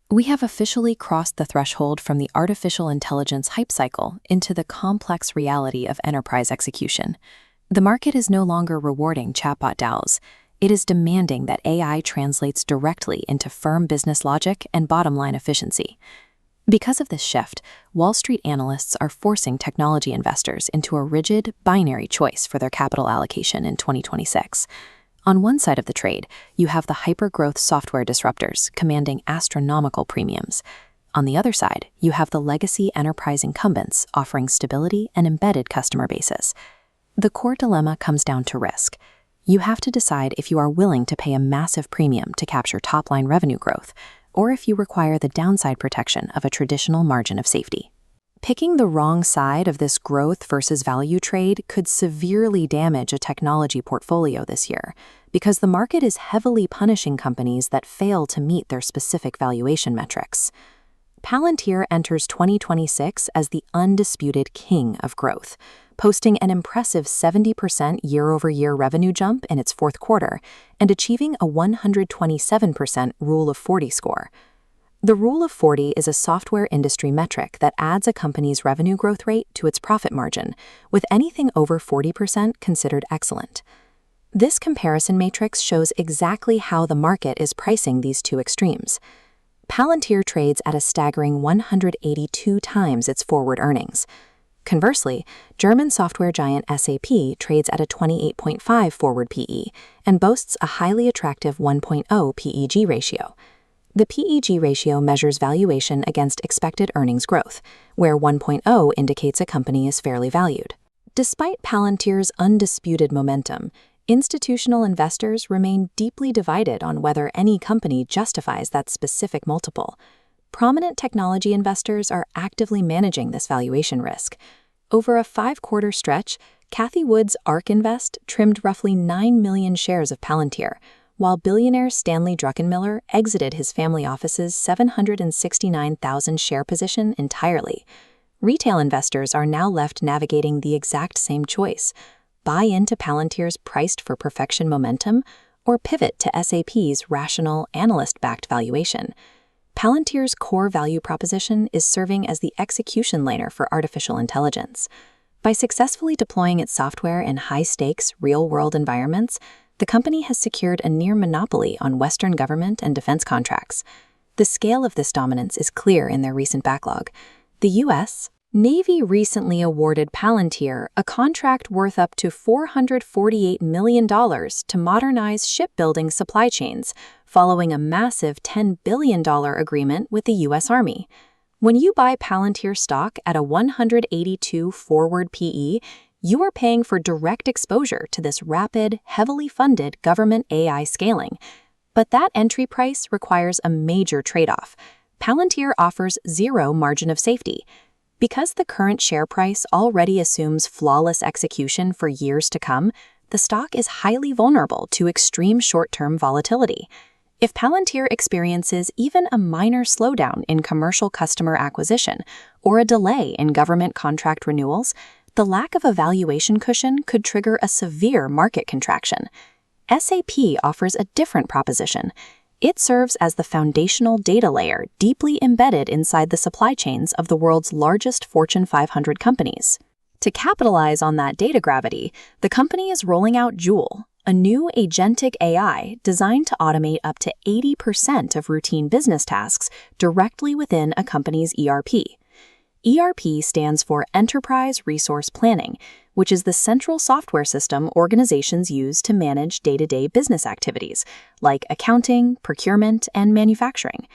We have officially crossed the threshold from the artificial intelligence hype cycle into the complex reality of enterprise execution. The market is no longer rewarding chatbot DAOs. It is demanding that AI translates directly into firm business logic and bottom-line efficiency. Because of this shift, Wall Street analysts are forcing technology investors into a rigid, binary choice for their capital allocation in 2026. On one side of the trade, you have the hyper-growth software disruptors commanding astronomical premiums. On the other side, you have the legacy enterprise incumbents offering stability and embedded customer bases. The core dilemma comes down to risk. You have to decide if you are willing to pay a massive premium to capture top-line revenue growth, or if you require the downside protection of a traditional margin of safety. Picking the wrong side of this growth versus value trade could severely damage a technology portfolio this year, because the market is heavily punishing companies that fail to meet their specific valuation metrics. Palantir enters 2026 as the undisputed king of growth, posting an impressive 70% year-over-year revenue jump in its fourth quarter and achieving a 127% Rule of 40 score. The Rule of 40 is a software industry metric that adds a company's revenue growth rate to its profit margin, with anything over 40% considered excellent. This comparison matrix shows exactly how the market is pricing these two extremes. Palantir trades at a staggering 182 times its forward earnings. Conversely, German software giant SAP trades at a 28.5 forward PE and boasts a highly attractive 1.0 PEG ratio. The PEG ratio measures valuation against expected earnings growth, where 1.0 indicates a company is fairly valued. Despite Palantir's undisputed momentum, institutional investors remain deeply divided on whether any company justifies that specific multiple. Prominent technology investors are actively managing this valuation risk. Over a 5-quarter stretch, Cathie Wood's ARK Invest trimmed roughly 9 million shares of Palantir, while billionaire Stanley Druckenmiller exited his family office's 769,000 share position entirely. Retail investors are now left navigating the exact same choice: buy into Palantir's priced-for-perfection momentum or pivot to SAP's rational, analyst-backed valuation. Palantir's core value proposition is serving as the execution layer for artificial intelligence. By successfully deploying its software in high-stakes, real-world environments, the company has secured a near monopoly on Western government and defense contracts. The scale of this dominance is clear in their recent backlog. The U.S. Navy recently awarded Palantir a contract worth up to $448 million to modernize shipbuilding supply chains, following a massive $10 billion agreement with the U.S. Army. When you buy Palantir stock at a 182 forward PE, you are paying for direct exposure to this rapid, heavily funded government AI scaling. But that entry price requires a major trade-off. Palantir offers zero margin of safety. Because the current share price already assumes flawless execution for years to come, the stock is highly vulnerable to extreme short-term volatility. If Palantir experiences even a minor slowdown in commercial customer acquisition or a delay in government contract renewals, the lack of a valuation cushion could trigger a severe market contraction. SAP offers a different proposition. It serves as the foundational data layer deeply embedded inside the supply chains of the world's largest Fortune 500 companies. To capitalize on that data gravity, the company is rolling out Joule, a new agentic AI designed to automate up to 80% of routine business tasks directly within a company's ERP. ERP stands for Enterprise Resource Planning, which is the central software system organizations use to manage day-to-day business activities, like accounting, procurement, and manufacturing.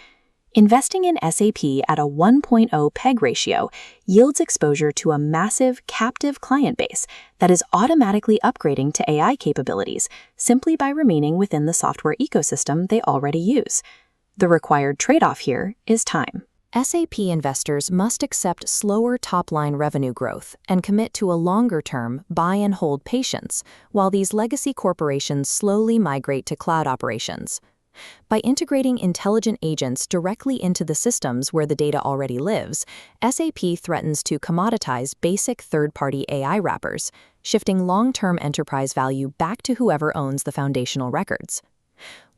Investing in SAP at a 1.0 PEG ratio yields exposure to a massive captive client base that is automatically upgrading to AI capabilities simply by remaining within the software ecosystem they already use. The required trade-off here is time. SAP investors must accept slower top-line revenue growth and commit to a longer-term buy-and-hold patience while these legacy corporations slowly migrate to cloud operations. By integrating intelligent agents directly into the systems where the data already lives, SAP threatens to commoditize basic third-party AI wrappers, shifting long-term enterprise value back to whoever owns the foundational records.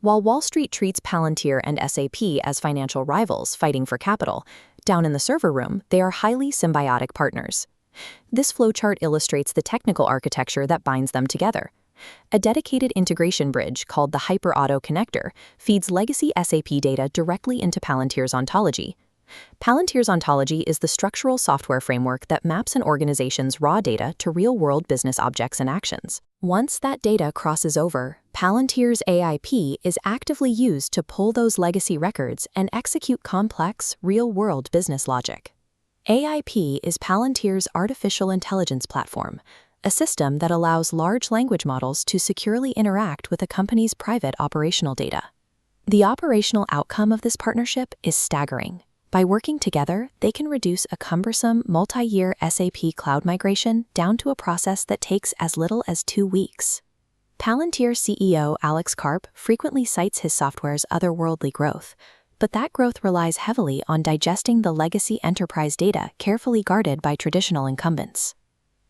While Wall Street treats Palantir and SAP as financial rivals fighting for capital, down in the server room, they are highly symbiotic partners. This flowchart illustrates the technical architecture that binds them together. A dedicated integration bridge called the HyperAuto connector feeds legacy SAP data directly into Palantir's Ontology. Palantir's Ontology is the structural software framework that maps an organization's raw data to real-world business objects and actions. Once that data crosses over, Palantir's AIP is actively used to pull those legacy records and execute complex, real-world business logic. AIP is Palantir's artificial intelligence platform, a system that allows large language models to securely interact with a company's private operational data. The operational outcome of this partnership is staggering. By working together, they can reduce a cumbersome, multi-year SAP cloud migration down to a process that takes as little as 2 weeks. Palantir CEO Alex Karp frequently cites his software's otherworldly growth, but that growth relies heavily on digesting the legacy enterprise data carefully guarded by traditional incumbents.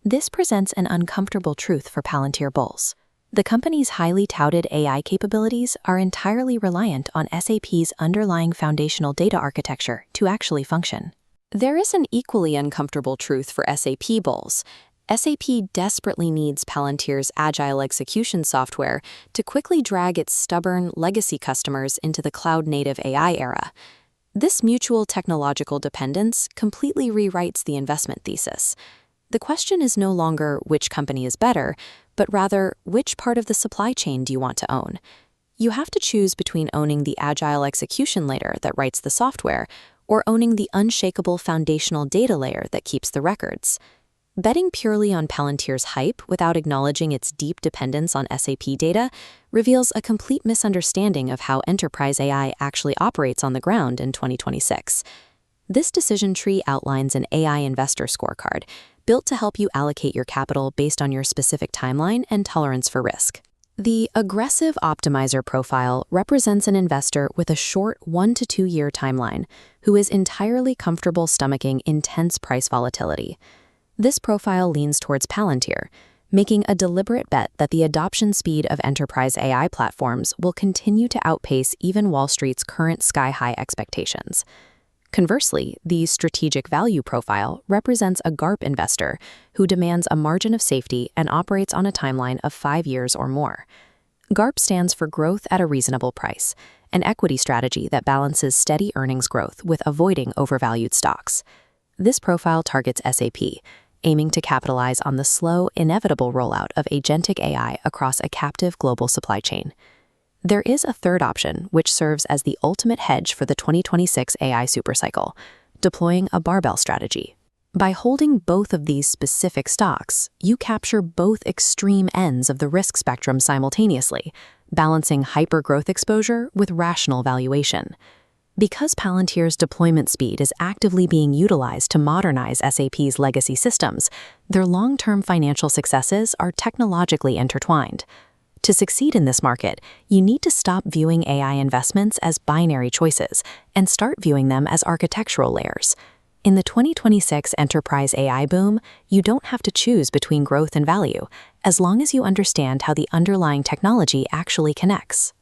This presents an uncomfortable truth for Palantir bulls. The company's highly touted AI capabilities are entirely reliant on SAP's underlying foundational data architecture to actually function. There is an equally uncomfortable truth for SAP bulls. SAP desperately needs Palantir's agile execution software to quickly drag its stubborn legacy customers into the cloud-native AI era. This mutual technological dependence completely rewrites the investment thesis. The question is no longer which company is better, but rather which part of the supply chain do you want to own? You have to choose between owning the agile execution layer that writes the software or owning the unshakable foundational data layer that keeps the records. Betting purely on Palantir's hype without acknowledging its deep dependence on SAP data reveals a complete misunderstanding of how enterprise AI actually operates on the ground in 2026. This decision tree outlines an AI investor scorecard, built to help you allocate your capital based on your specific timeline and tolerance for risk. The aggressive optimizer profile represents an investor with a short 1 to 2 year timeline who is entirely comfortable stomaching intense price volatility. This profile leans towards Palantir, making a deliberate bet that the adoption speed of enterprise AI platforms will continue to outpace even Wall Street's current sky-high expectations. Conversely, the strategic value profile represents a GARP investor who demands a margin of safety and operates on a timeline of 5 years or more. GARP stands for growth at a reasonable price, an equity strategy that balances steady earnings growth with avoiding overvalued stocks. This profile targets SAP, aiming to capitalize on the slow, inevitable rollout of agentic AI across a captive global supply chain. There is a third option, which serves as the ultimate hedge for the 2026 AI supercycle, deploying a barbell strategy. By holding both of these specific stocks, you capture both extreme ends of the risk spectrum simultaneously, balancing hyper-growth exposure with rational valuation. Because Palantir's deployment speed is actively being utilized to modernize SAP's legacy systems, their long-term financial successes are technologically intertwined. To succeed in this market, you need to stop viewing AI investments as binary choices and start viewing them as architectural layers. In the 2026 enterprise AI boom, you don't have to choose between growth and value, as long as you understand how the underlying technology actually connects.